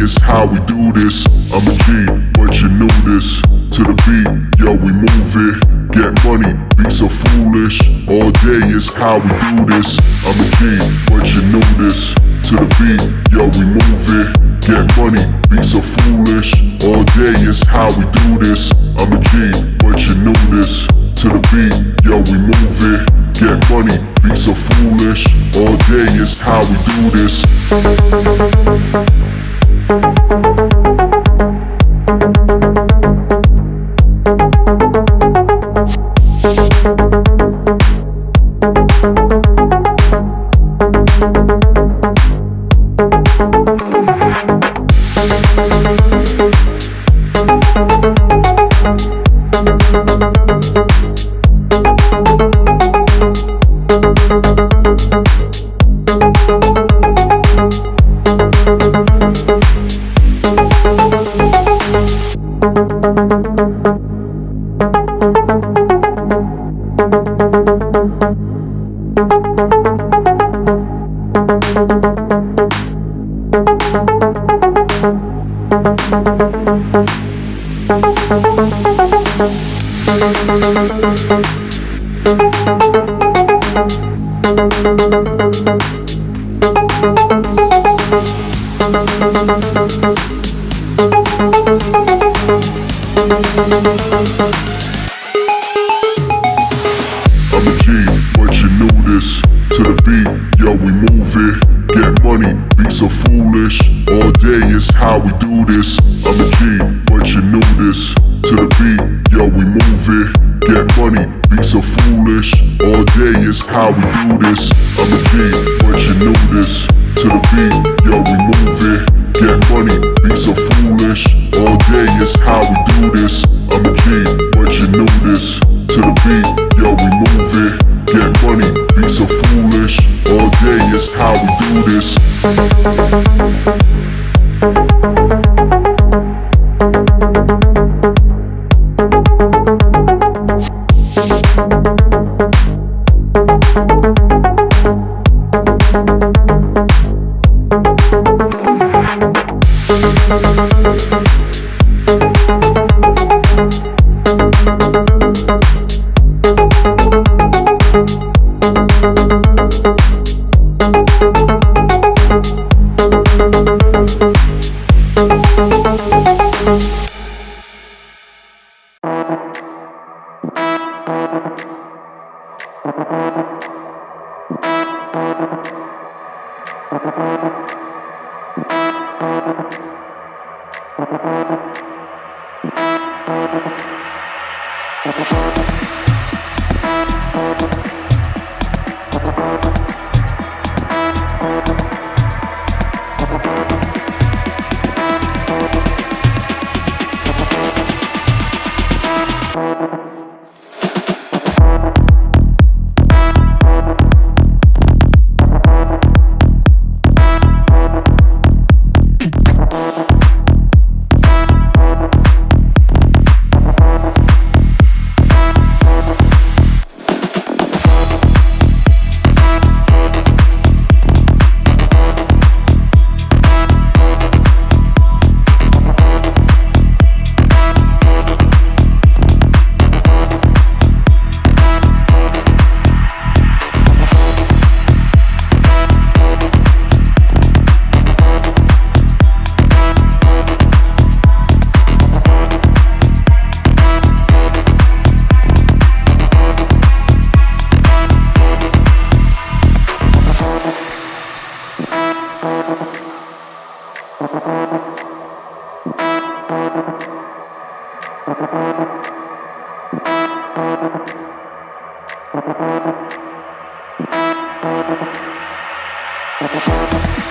is how we do this. I'm a G, but you knew this. To the beat, yo, we move it. Get money, be so foolish. All day is how we do this. I'm a G, but you knew this. To the beat, yo, we move it. Get money, be so foolish. All day is how we do this. I'm a G, but you knew this. To the beat, yo, we move it. Get money, be so foolish. All day is how we do this. I'm a G, but you knew this. To the beat, yo, we move it. Get money, be so foolish. All day is how we do this. I'm a G, but you knew this. To the beat, yo, we move it. Get money, be so foolish. All day is how we do this. I'm a G, but you knew this. To the beat, yo, we move it. Get money, be so foolish. All day is how we do this. I'm a G, but you knew this. To the beat, yo, we move it. Get money, be so foolish. All day is how we do this. Thank you.